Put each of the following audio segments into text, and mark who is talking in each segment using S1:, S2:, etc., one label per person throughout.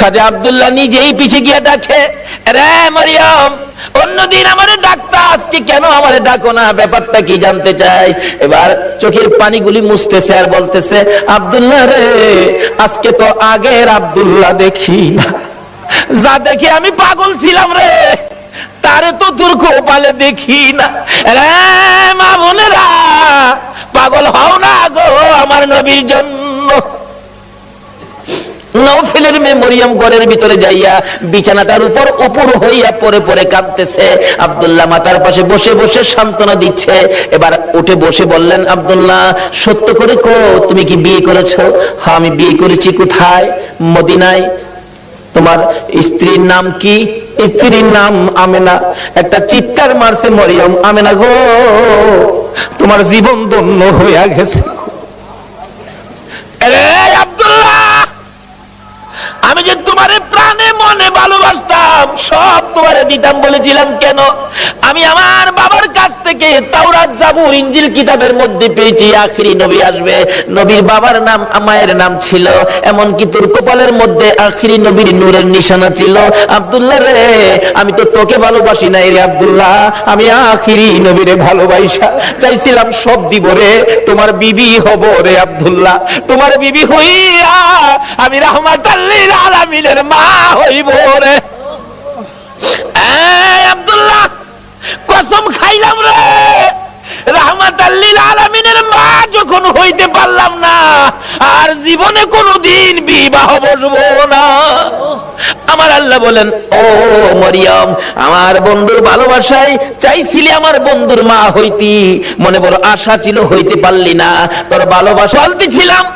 S1: খাজা আব্দুল্লাহ নিজেই পিছে গিয়ে ডাকে, রে মরিয়ম, অন্যদিন আমারে ডাকতা, আজকে কেন আমারে ডাকো না? ব্যাপারটা কি জানতে চাই। এবার চোখের পানিগুলি মুছতেছে আর বলতেছে, আব্দুল্লাহ রে, আজকে তো আগের আব্দুল্লাহ দেখি না, যা দেখে আমি পাগল ছিলাম রে, তারে তো তোর কপালে দেখি না। রে মা বোনেরা, পাগল হও না গো আমার নবীর জন্য। নওফেলের মেয়ে মরিয়ম ঘরের ভিতরে যাইয়া বিছানাটার উপর উপর হইয়া পরে পরে কাঁদতেছে। আব্দুল্লাহ মাতার পাশে বসে বসে সান্ত্বনা দিচ্ছে। এবার উঠে বসে বললেন, আব্দুল্লাহ, সত্য করে কো, তুমি কি বিয়ে করেছো? হ্যাঁ, আমি বিয়ে করেছি। কোথায়? মদিনায়। তোমার স্ত্রীর নাম কি? স্ত্রীর নাম আমেনা। একটা চিৎকার মারছে মরিয়ম, আমেনা গো, তোমার জীবন ধন্য হইয়া গেছে। আব্দুল্লাহ, আমি যে তোমারে প্রাণে মনে ভালোবাসতাম, সব তোমারে দিতাম বলেছিলাম কেন? আমি আমার বাবার কাছ থেকে তাওরাত, জাবুর, ইনজিল কিতাবের মধ্যে পেয়েছি আখিরি নবী আসবে। নবীর বাবার নাম, মায়ের নাম ছিল, এমনকি তোর কপালের মধ্যে আখিরি নবীর নূরের নিশানা ছিল। আব্দুল্লাহ রে, আমি তো তোকে ভালোবাসি নাই রে আব্দুল্লাহ, আমি আখিরি নবীরে ভালোবাসা চাইছিলাম। সব দিব রে, তোমার বিবি হব রে আব্দুল্লাহ, তোমার বিবি হইয়া আমি রাহমাতাল লিল আলামিনের মা হইব রে। আব্দুল্লাহ, কসম খাইলাম রে, রাহমাতাল লিল আলামিনের মা যখন হইতে পারলাম না, আর জীবনে কোনোদিন বিবাহ বসবো না। আমার আল্লাহ বলেন, ও মরিয়ম, আমার বন্ধুর ভালোবাসায় চাইছিলি আমার বন্ধুর মা হইতি, মনে বড় আশা ছিল, হইতে পারলি না। তোর ভালোবাসা বলতেছিলাম,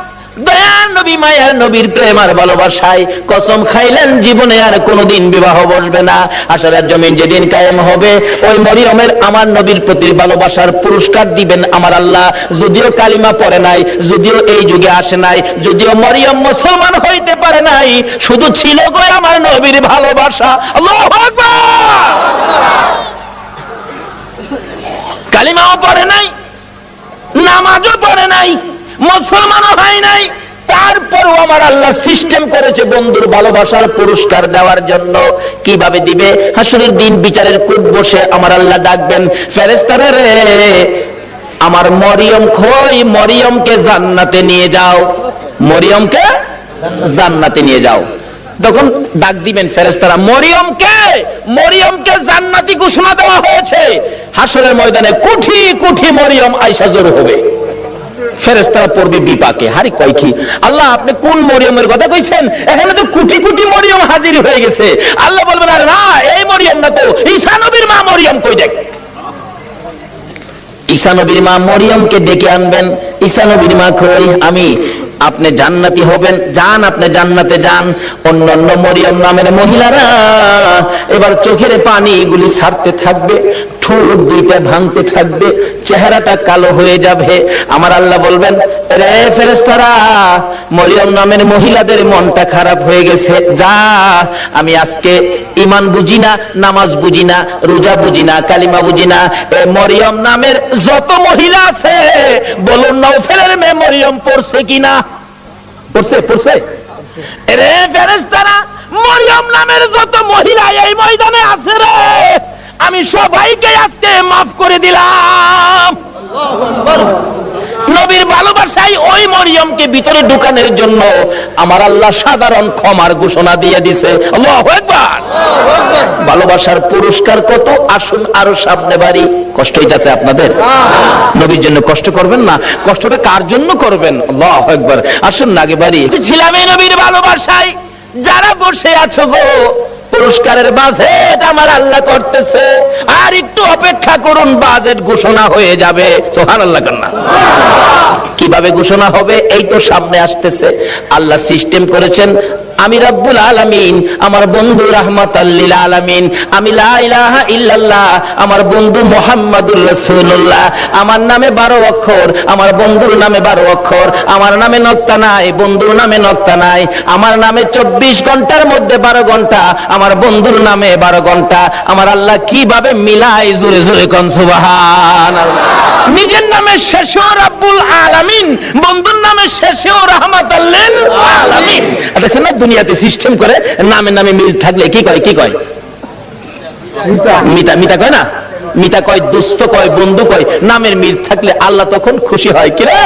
S1: দয়ার নবী, মায়ার নবীর প্রেম আর ভালোবাসায় কসম খাইলেন জীবনে আর কোনোদিন বিবাহ বসবে না। আসরের জমিন যেদিন কায়েম হবে, ওই মরিয়মের আমার নবীর প্রতি ভালোবাসার পুরস্কার দিবেন আমার আল্লাহ। যদিও কালিমা পড়ে নাই, যদিও এই যুগে আসে নাই, যদিও মরিয়ম মুসলমান হইতে পারে নাই, শুধু ছিল গো আমার নবীর ভালোবাসা। আল্লাহু আকবার। কালিমাও পড়ে নাই, নামাজও পড়ে নাই, মুসলমানও হয় নাই, তারপরও আমার আল্লাহ সিস্টেম করেছে বন্ধুর ভালোবাসার পুরস্কার দেওয়ার জন্য। কিভাবে দিবে? হাসরের দিন বিচারের কোর্ট বসে আমার আল্লাহ ডাকবেন, ফেরেশতারা রে, আমার মরিয়ম কই, মরিয়মকে জান্নাতে নিয়ে যাও, মরিয়মকে জান্নাতে নিয়ে যাও। তখন ডাক দিবেন ফেরেশতারা, মরিয়মকে, মরিয়মকে জান্নাতি ঘোষণা দেওয়া হয়েছে। হাসরের ময়দানে কোটি কোটি মরিয়ম আয়েশা জড়ো হবে। ফেরেশতারা পড়বে বিপাকে, হারি কয় কি আল্লাহ, আপনি কোন মরিয়মের কথা কইছেন? এখানে তো কোটি কোটি মরিয়ম হাজির হয়ে গেছে। আল্লাহ বলবেন, আরে না, এই মরিয়ম না তো, ঈসা নবীর মা মরিয়ম কই দেখ। ঈসা নবীর মা মরিয়মকে ডেকে আনবেন। ঈসা নবীর মা কই, আমি। আপনি জান্নাতি হবেন, যান, আপনি জান্নাতে যান। অন্যান্য মরিয়ম নামের মহিলারা এবার চোখের পানিগুলি ছাড়তে থাকবে, ঠোঁট দুইটা ভাঙতে থাকবে, চেহারাটা কালো হয়ে যাবে। আমার আল্লাহ বলবেন, রে ফেরেশতারা, মরিয়ম নামের মহিলাদের মনটা খারাপ হয়ে গেছে, যা, আমি আজকে ঈমান বুঝি না, নামাজ বুঝি না, রোজা বুঝি না, কালিমা বুঝি না, এই মরিয়ম নামের যত মহিলা আছে, বলুন নওফেলের মেয়ে মরিয়ম পড়ছে কিনা? পড়ছে, পড়ছে। রে ফেরেশতারা, মরিয়ম নামের যত মহিলা এই ময়দানে আছে রে, আমি সবাইকে আজকে মাফ করে দিলাম। নবীর ভালোবাসায় ওই মরিয়মকে ভিতরে ঢুকানোর জন্য আমার আল্লাহ সাধারণ ক্ষমার ঘোষণা দিয়ে দিছে। আল্লাহু আকবার। ভালোবাসার পুরস্কার কত, আসুন আরো সামনে বাড়ি। কষ্ট হইতাছে আপনাদের? নবীর জন্য কষ্ট করবেন না, কষ্টটা কার জন্য করবেন? আল্লাহু আকবার। আসুন না আগে বাড়ি। ছিলাম এই নবীর ভালোবাসায়। যারা বসে আছো গো, পুরস্কারের বাজেট আমার আল্লাহ করতেছে, আর একটু অপেক্ষা করুন, বাজেট ঘোষণা হয়ে যাবে। সুবহানাল্লাহ কান্না। কিভাবে ঘোষণা হবে? এই তো সামনে আসতেছে। আল্লাহ সিস্টেম করেছেন, আমি রব্বুল আলামিন, আমার বন্ধু রাহমাতাল লিল আলামিন, আমি লা ইলাহা ইল্লাল্লাহ, আমার বন্ধু মুহাম্মাদুর রাসূলুল্লাহ, আমার নামে 12 অক্ষর, আমার বন্ধুর নামে 12 অক্ষর, আমার নামে নক্তা নাই, বন্ধুর নামে নক্তা নাই, আমার নামে 24 ঘন্টার মধ্যে 12 ঘন্টা, আমার বন্ধুর নামে 12 ঘন্টা। আমার আল্লাহ কিভাবে মিলাই, জোরে জোরে কোন সুবহানাল্লাহ। নিজের নামে শেষেও রব্বুল আলামিন, বন্ধুর নামে শেষেও রাহমাতাল লিল আলামিন। দেখছেন না দুনিয়াতে সিস্টেম করে, নামে নামে মিল থাকলে কি কয়, কি কয়? মিতা। মিতা কয় না, মিতা কয়, দোস্ত কয়, বন্ধু কয়। নামের মিল থাকলে আল্লাহ তখন খুশি হয়। কি রে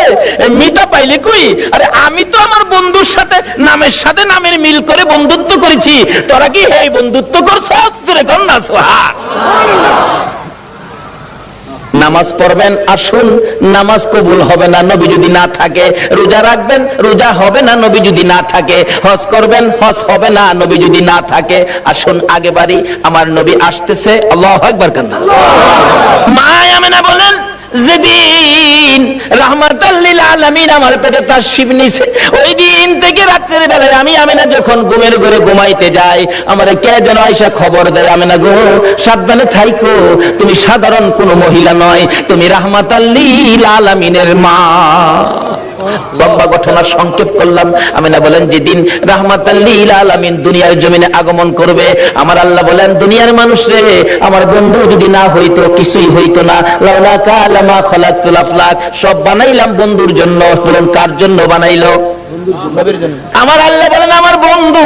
S1: মিতা পাইলে কই? আরে আমি তো আমার বন্ধুর সাথে নামের সাথে নামের মিল করে বন্ধুত্ব করেছি, তোরা কি এই বন্ধুত্ব করছস? জোরে কর না সুবহানাল্লাহ। নামাজ পড়বেন, আসুন, নামাজ কবুল হবে না নবী যদি না থাকে। রোজা রাখবেন, রোজা হবে না নবী যদি না থাকে। হজ করবেন, হজ হবে না নবী যদি না থাকে। আসুন আগে বাড়ি, আমার নবী আসতেছে। আল্লাহু আকবার কান্না। মা আমেনা বলেন, যেদিন রাহমাতাল লিল আলামিন আমার পেটে তাশরীফ নিছে, ওই দিন থেকে রাতের বেলায় আমি আমেনা যখন ঘুমের ঘরে ঘুমাইতে যাই, আমারে কে যেন আয়েশা খবর দেয়, আমেনা গো সাবধানে থাইকো, তুমি সাধারণ কোনো মহিলা নয়, তুমি রাহমাতাল লিল আলামিনের মা। লম্বা ঘটনা সংক্ষেপ করলাম। আমিনা বলেন, যেদিন রাহমাতাল লিল আলামিন দুনিয়ার জমিনে আগমন করবে, আমার আল্লাহ বলেন, দুনিয়ার মানুষ রে, আমার বন্ধু যদি না হইতো কিছুই হইতো না। লাউলা কালামা খালাকতুল আফলাক, সব বানাইলাম বন্ধুর জন্য। বলুন কার জন্য বানাইলো? আমার আল্লাহ বলেন, আমার বন্ধু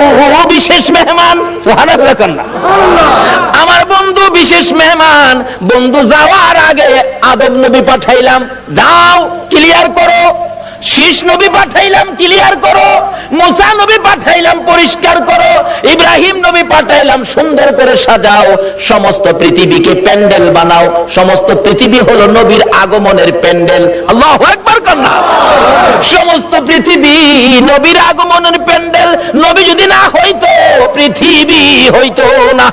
S1: বিশেষ মেহমান। সুবহানাল্লাহ। আমার বন্ধু বিশেষ মেহমান। বন্ধু যাওয়ার আগে আদম নবী পাঠাইলাম, যাও ক্লিয়ার করো। শীষ নবী পাঠাইলাম, ক্লিয়ার করো। মুসা নবী পাঠাইলাম, পরিষ্কার করো। ইব্রাহিম নবী পাঠাইলাম, সুন্দর করে সাজাও। সমস্ত পৃথিবীকে প্যান্ডেল বানাও। সমস্ত পৃথিবী হলো নবীর আগমনের প্যান্ডেল। আল্লাহু আকবার কান্না। সমস্ত পৃথিবী নবীর আগমনের প্যান্ডেল। নবী যদি না হইতো পৃথিবী হইতো না।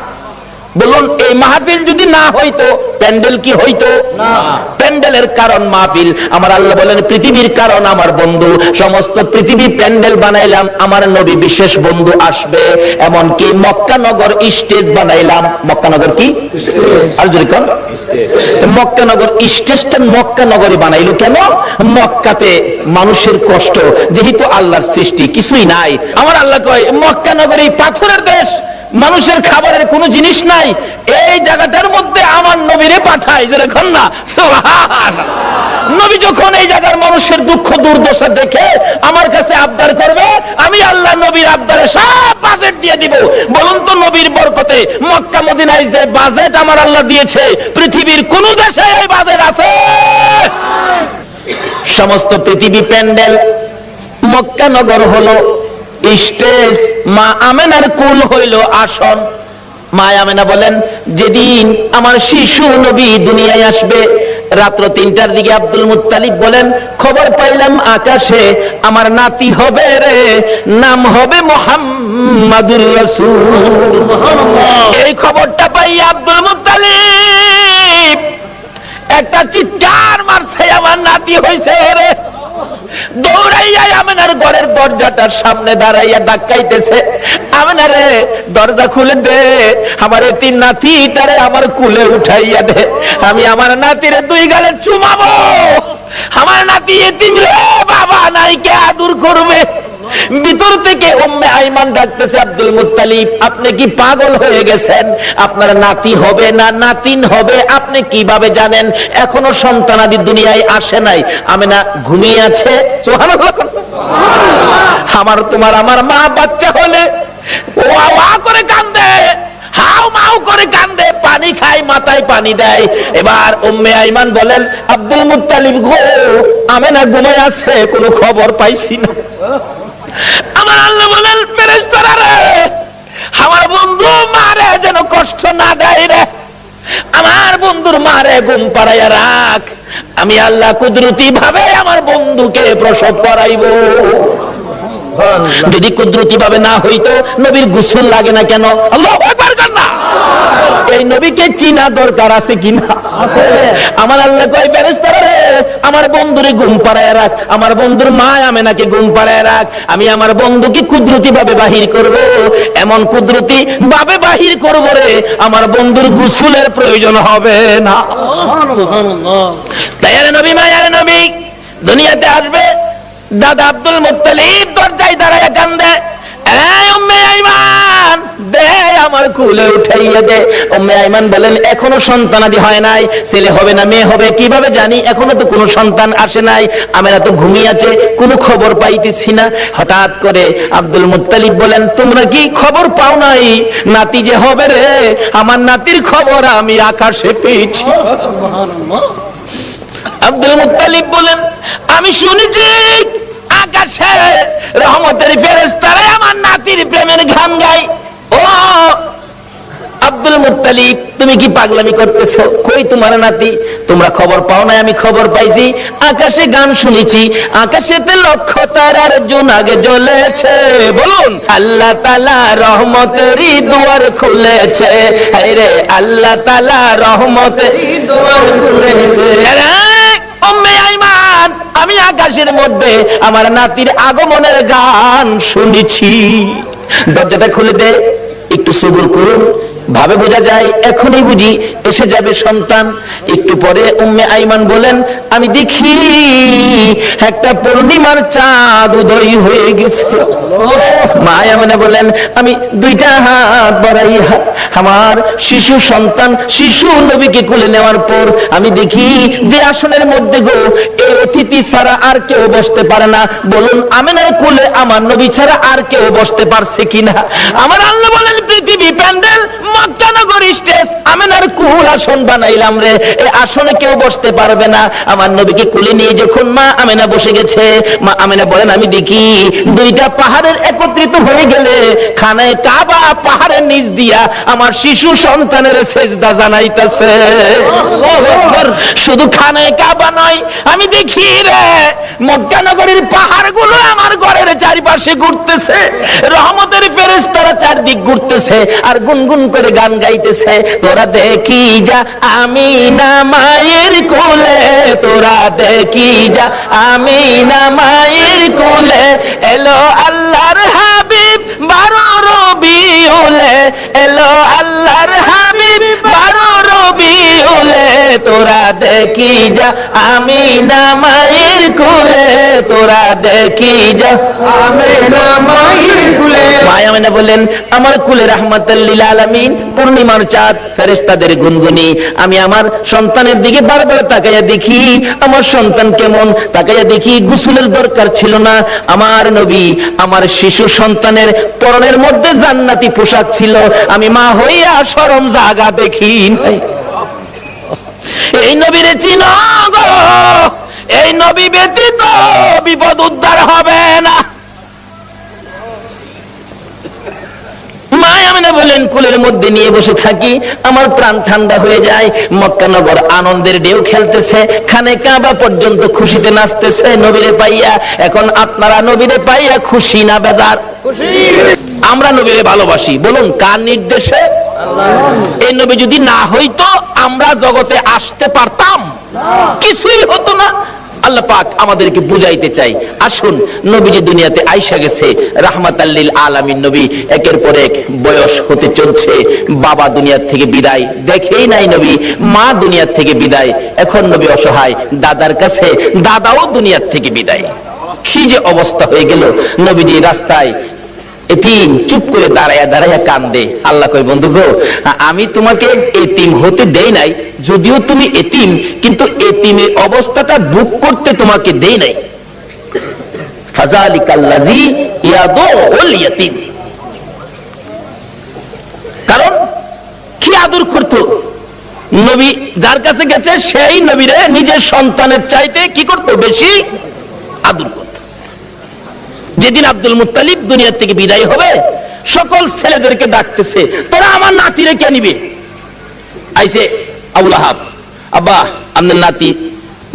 S1: বলুন, এই মাহফিল যদি না হইতো প্যান্ডেল কি হইতো না? প্যান্ডেলের কারণ মাহফিল। আমার আল্লাহ বলেন, পৃথিবীর কারণ আমার বন্ধু। সমস্ত পৃথিবী প্যান্ডেল বানাইলাম, আমার নবী বিশেষ বন্ধু আসবে। এমনকি মক্কা নগর স্টেজ বানাইলাম। মক্কা নগর কি? আর যদি কোন মক্কা নগর স্টেজটা মক্কা নগরে বানাইলো কেন? মক্কাতে মানুষের কষ্ট, যেহেতু আল্লাহর সৃষ্টি কিছুই নাই। আমার আল্লাহ কয়, মক্কা নগরী পাথরের দেশ, মানুষের খাবারের কোনো জিনিস নাই, এই জায়গাটার মধ্যে আমার নবীরে পাঠায়। যেরকম না সুবহানাল্লাহ। নবী যখন এই জায়গার মানুষের দুঃখ দুর্দশা দেখে আমার কাছে আবদার করবে, আমি আল্লাহ নবীর আবদারে সব বাজেট দিয়ে দিব। বলুন তো, নবীর বরকতে মক্কা মদিনায় যে বাজেট আমার আল্লাহ দিয়েছে, পৃথিবীর কোন দেশে এই বাজেট আছে? সমস্ত পৃথিবী প্যান্ডেল, মক্কা নগর হলো স্টেজ, মা আমেনার কুল হইল আসন। মা আমেনা বলেন, যেদিন আমার শিশু নবী দুনিয়ায় আসবে, রাত্র 3টার দিকে আব্দুল মুত্তালিব বলেন, খবর পাইলাম আকাশে আমার নাতি হবে রে, নাম হবে মুহাম্মাদুর রাসূল। এই খবরটা পাই আব্দুল মুত্তালিব একটা চিৎকার মারছে, আমার নাতি হইছে রে। দৌড়াইয়া আমেনার ঘরের দরজাটার সামনে দাঁড়াইয়া ডাকাইতেছে, আমেনা রে দরজা খুলে দে, আমার এতিম নাতিটারে আমার কুলে উঠাইয়া দে, আমি আমার নাতিরে 2 গালে চুমাবো। আমার নাতি এতিম রে, বাবা নাই, কে আদর করবে? ভিতর থেকে উম্মে আইমান ডাকতেছে, আব্দুল মুত্তালিব আপনি কি পাগল হয়ে গেছেন? আপনার নাতি হবে না নাতিন হবে আপনি কিভাবে জানেন? এখনো সন্তানাদি দুনিয়ায় আসে নাই। আমেনা ঘুমিয়ে আছে। সুবহানাল্লাহ। আমার তোমার আমার মা বাচ্চা হলে ওয়া ওয়া করে কান্দে, হাউ মাউ করে কান্দে, পানি খায়, মাথায় পানি দেয়। এবার উম্মে আইমান বলেন, আব্দুল মুত্তালিব গো, আমেনা ঘুমিয়ে আছে, কোনো খবর পাইছি না। আমার আল্লাহ বলেন, ফেরেশতারা রে, আমার বন্ধু মারে যেন কষ্ট না দেয় রে, আমার বন্ধুর মারে ঘুম পাড়াইয়া রাখ, আমি আল্লাহ কুদরতি ভাবে আমার বন্ধুকে প্রসব করাইব। যদি কুদরতি ভাবে না হইতো নবীর গোসল লাগে না কেন? আল্লাহু আকবার কান্না। এই নবীকে চিনা দরকার আছে কিনা? আছে। আমার আল্লাহ কয়, ফেরেশতারা রে, আমার বন্ধুরে ঘুম পাড়ায় রাখ, আমার বন্ধুর মা আমেনাকে ঘুম পাড়ায় রাখ, আমি আমার বন্ধুকে কুদরতি ভাবে বাহির করব। এমন কুদরতি ভাবে বাহির করব রে, আমার বন্ধুর গোসলের প্রয়োজন হবে না। সুবহানাল্লাহ। তাই নবী মায়ার নবী দুনিয়াতে আসবে। দাদা আব্দুল মুত্তালিব দরজায় দাঁড়ায় কান্দে, এই উম্মে আইমান দে আমার কুলে উঠাইয়া দে। উম্মে আইমান বলেন এখনো সন্তানাদি হয় নাই, ছেলে হবে না মেয়ে হবে কিভাবে জানি, এখনো তো কোনো সন্তান আসে নাই। আমেনা তো ঘুমিয়ে আছে, কোনো খবর পাইতেছি না। হঠাৎ করে আব্দুল মুত্তালিব বলেন তোমরা কি খবর পাও নাই নাতি যে হবে রে? আমার নাতির খবর আমি আকাশে পেয়েছি। আব্দুল মুত্তালিব বলেন আমি শুনেছি আকাশে রহমতের ফেরেশতারা আমার নাতির প্রেমের গান গায়। ও আব্দুল মুত্তালিব তুমি কি পাগলামি করতেছো? কই তোমার নাতি? তোমরা খবর পাও না? আমি খবর পাইছি, আকাশে গান শুনেছি, আকাশেতে লক্ষ তারার জোনাগে জ্বলেছে। বলুন আল্লাহ তাআলা রহমতেরই দুয়ার খুলেছে। আরে আল্লাহ তাআলা রহমতেরই দুয়ার খুলেছে। উম্মে আইমান আমি আকাশের মধ্যে আমার নাতির আগমনের গান শুনেছি। দরজাটা খুলে দে, একটু সবুর করুন, ভাবে বোঝা যায় এখনই বুঝি এসে যাবে সন্তান। একটু পরে উম্মে আইমান বলেন আমি দেখি একটা পূর্ণিমার চাঁদ উদয় হয়ে গেছে। মা আমেনা বলেন আমি দুইটা হাত বাড়াইয়া আমার শিশু সন্তান শিশু নবীকে কোলে নেওয়ার পর আমি দেখি যে আসনের মধ্যে গো এই অতিথি ছাড়া আর কেউ বসতে পারে না। বলুন আমেনার কোলে আমার নবী ছাড়া আর কেউ বসতে পারছে কিনা? আমার আল্লাহ বলেন পৃথিবী প্যান্ডেল, মক্কা নগর স্টেজ, আমেনার কুল আসন বানাইলাম রে, এই আসনে কেউ বসতে পারবে না। আমার নবীকে কোলে নিয়ে যখন মা আমেনা বসে গেছে, মা আমেনা বলেন আমি দেখি দুইটা পাহাড়ের একত্রিত হয়ে গেলে খানায় কাবা পাহাড়ের নিচ দিয়া আমার শিশু সন্তানের সেজদা জানাইতেছে। শুধু খানায় কাবা নয়, আমি দেখি রে মক্কা নগরীর পাহাড়গুলো আমার ঘরের চারিপাশে ঘুরতেছে, রহমতের ফেরেশতারা চারদিক ঘুরতেছে আর গুনগুন করে গান গাইতেছে। তোরা দেখি যা আমিনা মায়ের কোলে, তোরা দেখি যা আমিনা মায়ের কোলে, এলো আল্লাহর হাবিব 12 রবিউলে, এলো আল্লাহর হাবিব 12 রবিউলে, তোরা দেখি যা আমিনা মায়ের কোলে, তোরা দেখি যা আমিনা মায়ের কোলে। মা আমিনা বলেন আমার কুলে রাহমাতাল লিল আলামিন পূর্ণিমার চাঁদ, ফেরেশতাদের গুনগুনি। আমি আমার সন্তানের দিকে বারবার তাকাইয়া দেখি আমার সন্তান কেমন, তাকাইয়া দেখি গোসলের দরকার ছিল না। আমার নবী আমার শিশু সন্তানের পরনের মধ্যে জান্নাতি পোশাক ছিল, আমি মা হইয়া শরম জাগা দেখি নাই। এই নবীরে চিনো গো, এই নবী ব্যতীত বিপদ উদ্ধার হবে না। বলেন কুলের মধ্যে নিয়ে বসে থাকি, আমার প্রাণ ঠান্ডা হয়ে যায়। মক্কা নগর আনন্দের ঢেউ খেলতেছে, খানে কাবা পর্যন্ত খুশিতে নাচতেছে নবীরে পাইয়া। এখন আপনারা নবীরে পাইয়া খুশি না বেজার? আমরা নবীরে ভালোবাসি, বলুন কার নির্দেশে? এই নবী যদি না হইতো আমরা জগতে আসতে পারতাম? কিছুই হতো না। আল্লাহ পাক আমাদেরকে বুঝাইতে চাই, আসুন নবীজি দুনিয়াতে আইসা গেছে রাহমাতাল লিল আলামিন নবী, একের পর এক বয়স হতে চলছে। বাবা দুনিয়ার থেকে বিদায়, দেখেই নাই নবী, মা দুনিয়ার থেকে বিদায়, এখন নবী অসহায়, দাদার কাছে, দাদাও দুনিয়ার থেকে বিদায়। কি যে অবস্থা হয়ে গেল, নবীজি রাস্তায় এতিম চুপ করে দাঁড়াইয়া দাঁড়াইয়া কান্দে। আল্লাহ কয় বন্ধু গো, আমি তোমাকে এতিম হতে দেই নাই, যদিও তুমি এতিম, কিন্তু এতিমের অবস্থাটা বুক করতে তোমাকে দেই নাই। ফাযালিকাল্লাযী ইয়াদুল ইয়াতীম, কারণ কি আদর করতো নবী, যার কাছে গেছে সেই নবীরে নিজের সন্তানের চাইতে কি করতো, বেশি আদর করতো। যেদিন আব্দুল মুত্তালিব দুনিয়া থেকে বিদায় হবে, সকল ছেলেদেরকে ডাকতেছে, তোরা আমার নাতিরে কে নিবে? আইছে আবু লাহাব, আব্বা আপনার নাতি,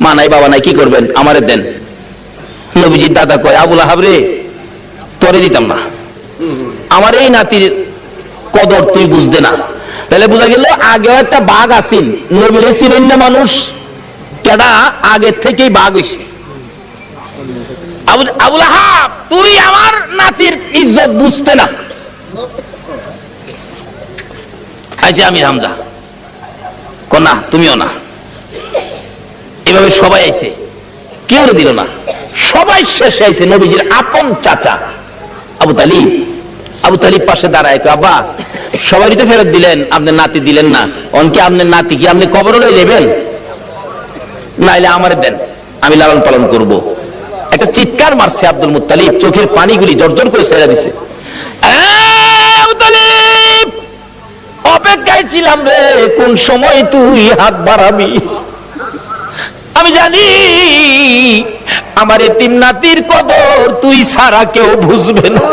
S1: মা নাই বাবা নাই, কি করবেন, আমারে দেন। নবীজির দাদা কয়, আবু লাহাব রে, তোরে দিতাম না, আমার এই নাতির কদর তুই বুঝতে না। তাহলে বোঝা গেল আগেও একটা বাঘ আসিল, নবীরে ছিলেন না মানুষ, কেডা আগের থেকেই বাঘ হইছে। আবু লাহাব তুই আমার নাতির ইজ্জত বুঝতে না। আইছে আমি হামজা, না তুমিও না। এভাবে সবাই আইছে, কেউ দিল না, সবাই শেষে আইছে নবীজির আপন চাচা আবু তালিব। আবু তালিব পাশে দাঁড়ায়, আব্বা সবারই তো ফেরত দিলেন, আপনার নাতি দিলেন না। অনকি আপনার নাতি কি আপনি কবরে লয়ে যাবেন? নাইলে আমারে দেন, আমি লালন পালন করব। একটা চিৎকার মারছে আব্দুল মুত্তালিব, চোখের পানিগুলি জর্জর করে ছেড়ে দিছে। অপেক্ষায় ছিলাম রে, কোন সময় তুই হাত বাড়াবি। আমি জানি আমার এতিম নাতির কদর তুই ছাড়া কেউ বুঝবে না।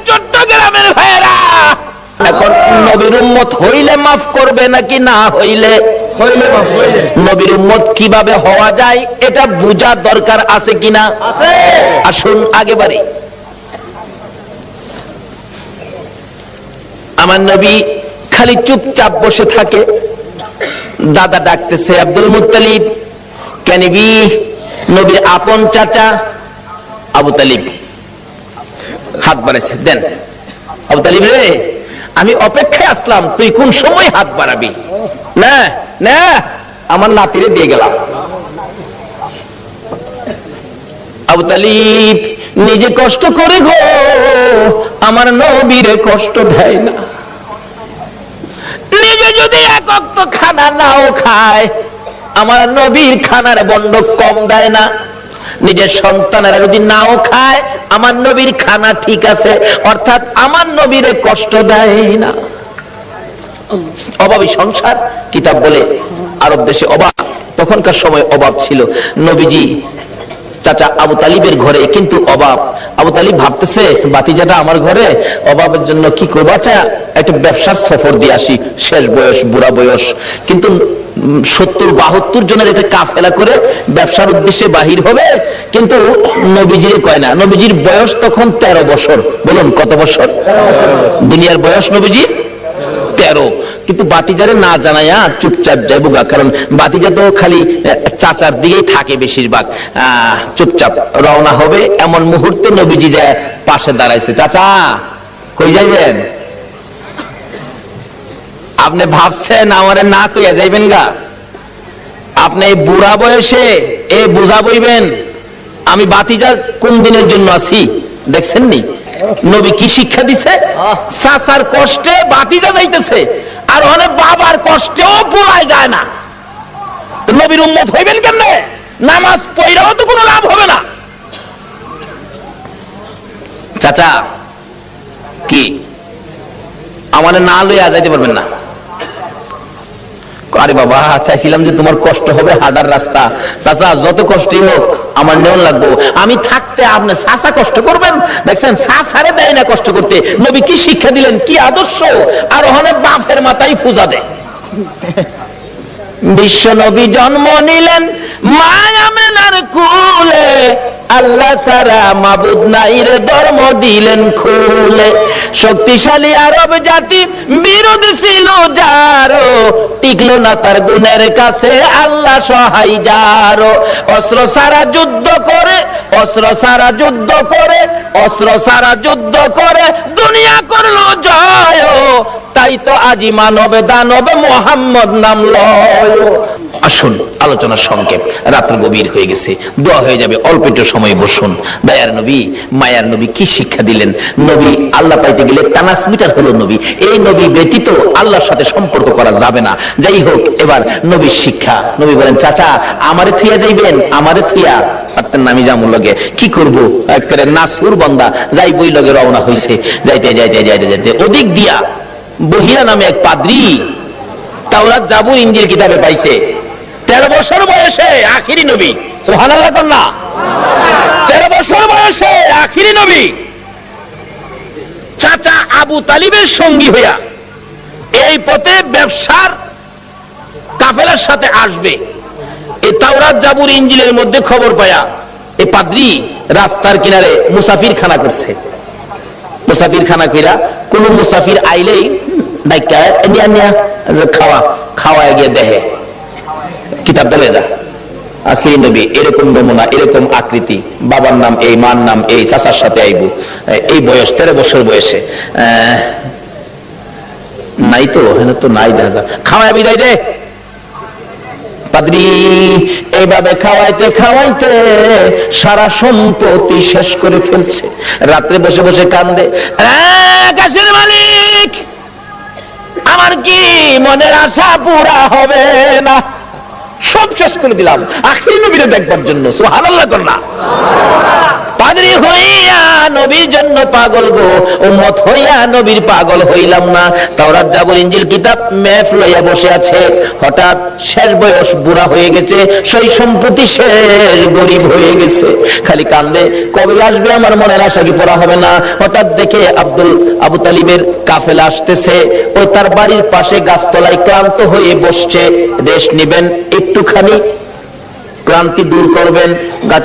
S1: চট্টগ্রামের ভাইয়েরা, এখন নবীর উম্মত হইলে মাফ করবে নাকি না হইলে? নবীর উম্মত কিভাবে হওয়া যায় এটা বোঝার দরকার আছে কিনা? আসুন আগে বাড়ি। আমার নবী খালি চুপচাপ বসে থাকে। দাদা ডাকতেছে, আব্দুল মুত্তালিব কেনিবি, নবীর আপন চাচা আবু তালিব হাত বাড়াইছে, দেন। আবু তালিব রে, আমি অপেক্ষায় আসলাম, তুই কোন সময় হাত বাড়াবি? না না, আমার নাতিরে দিয়ে গেলাম। আবু তালিব নিজে কষ্ট করে গো, আমার নবীরে কষ্ট দেয় না। নিজে যদি এক ওয়াক্ত খানা নাও খায়, আমার নবীর খানার বন্ড কম দেয় না। নিজের সন্তানেরা যদি নাও খায়, আমার নবীর খানা ঠিক আছে, অর্থাৎ আমার নবীরে কষ্ট দেয় না। অভাবী সংসার, কিতাব বলে আরব দেশে অভাব, তখনকার সময় অভাব ছিল। নবীজি চাচা আবু তালিবের ঘরে কিন্তু অভাব। আবু তালিব ভাবতেছে, বাতিজাটা আমার ঘরে, অভাবের জন্য কি করবো, আচ্ছা একটা ব্যবসার সফর দিয়ে আসি। শেষ বয়স, বুড়া বয়স, কিন্তু 70-72 জনের একটা কাফেলা করে ব্যবসার উদ্দেশ্যে বাহির হবে। কিন্তু নবীজির কয় না, নবীজির বয়স তখন 13 বছর। বলুন কত বছর? দুনিয়ার বয়স নবীজির 13। কিন্তু বাতিজারে না জানাইয়া চুপচাপ যাইবো গা, কারণ বাতিজা তো খালি চাচার দিকেই থাকে বেশিরভাগ। চুপচাপ রওনা হবে, এমন মুহূর্তে নবীজি যায় পাশে দাঁড়াইছে। চাচা কই যাইবেন? আপনি ভাবছেন আমারে না কইয়া যাইবেন গা? আপনি এই বুড়া বয়সে এ বোঝা বইবেন আমি বাতিজা কোন দিনের জন্য আছি? দেখছেন নি নবী কি শিক্ষা দিছে? চাচার কষ্টে বাতিজা যাইতেছে, আর অনেক বাবার কষ্টেও পোড়ায় যায় না। নবীর উম্মত হইবেন কেমনে? নামাজ পড়াও তো কোনো লাভ হবে না। চাচা কি আমাদের না লইয়া যাইতে পারবেন না? আরে বাবা, চাইছিলাম যে তোমার কষ্ট হবে, হাঁটার রাস্তা। চাচা যত কষ্টই হোক আমার নেওয়া লাগবো, আমি থাকতে আপনি চাচা কষ্ট করবেন? দেখছেন চাচারে দেয় না কষ্ট করতে। নবী কি শিক্ষা দিলেন, কি আদর্শ! আর ওখানে বাপের মাথায় পূজা দেয়। বিশ্ব নবী জন্ম নিলেন মায়া মেনার কুলে, আল্লাহ সারা মাবুদ নাই রে ধর্ম দিলেন খুলে। শক্তিশালী আরব জাতি বিরোধ ছিল যারো, টিকলো না তার গুণের কাছে আল্লাহ সহায় যারো। অস্ত্র সারা যুদ্ধ করে, অস্ত্র সারা যুদ্ধ করে, অস্ত্র সারা যুদ্ধ করে দুনিয়া করলো জয়। তাই তো আজি মানবে দানবে মোহাম্মদ নাম লয়। আসুন আলোচনা সংক্ষেপ, রাত্র গভীর হয়ে গেছে, দোয়া হয়ে যাবে, অল্প একটু সময় বসুন। দয়ার নবী মায়ার নবী কি শিক্ষা দিলেন? নবী আল্লাহ পাইতে গেলে ট্রান্সমিটার হলো নবী। এই নবী ব্যতীত আল্লাহর সাথে সম্পর্ক করা যাবে না। যাই হোক, এবার নবীর শিক্ষা। নবী বলেন, চাচা আমারে থুইয়া যাইবেন? আমারে থুইয়া পারতেন না, আমি যামুর লগে কি করবো? একেবারে নাসুর বন্দা যাই বই লগে রওনা হয়েছে। যাইতে যাইতে যাইতে যাইতে ওদিক দিয়া বহিরা নামে এক পাদ্রী তাওরাত জাবুর ইনজিল কিতাবে পাইছে। 13 বছর বয়সে আখিরি নবী। সুবহানাল্লাহ কন্যা 13 বছর বয়সে আখিরি নবী চাচা আবু তালিবের সঙ্গী হইয়া এই পথে ব্যবসার কাফেলার সাথে আসবে। এই তাওরাত জাবুর ইনজিলের মধ্যে খবর পায়া এই পাদ্রী রাস্তার কিনারে মুসাফির খানা করছে। মুসাফির খানা কইরা কোন মুসাফির আইলেই ডাইকা নিয়া নিয়া খাওয়া খাওয়া গিয়ে দেখে কিতাব দলে যা আখিরি নবী এরকম নমুনা, এরকম আকৃতি, বাবার নাম এই, মার নাম এই, চাচার সাথে আইবু, এই বয়স 13 বছর বয়সে নাই তো, হ্যাঁ তো নাই, দেখা যা খাওয়া বিদায় দে। পাদ্রী এইভাবে খাওয়াইতে খাওয়াইতে সারা সম্পত্তি শেষ করে ফেলছে। রাত্রে বসে বসে কান্দে। এক আকাশের মালিক, আমার কি মনের আশা পুরা হবে না? সব শেষ করে দিলাম আখির নবীরে দেখবার জন্য। সুবহানাল্লাহ করনা। পাদ্রী হইয়া নবীর জন্য পাগল গো, উম্মত হইয়া নবীর পাগল হইলাম না। তাওরাত জাবুর ইনজিল কিতাব মেফ লইয়া বসে আছে, হঠাৎ শেষ বয়স বুড়া হয়ে গেছে, সেই সম্পত্তি শেষ, গরিব হয়ে গেছে, খালি কান্দে কবে আসবে আমার মনের আশা কি পূরা হবে না। হঠাৎ দেখে আবু তালিবের কাফেলা আসতেছে, ও তার বাড়ির পাশে গাছতলায় ক্লান্ত হয়ে বসছে। রেস্ট নিবেন, একটুখানি ক্লান্তি দূর করবেন, গাছ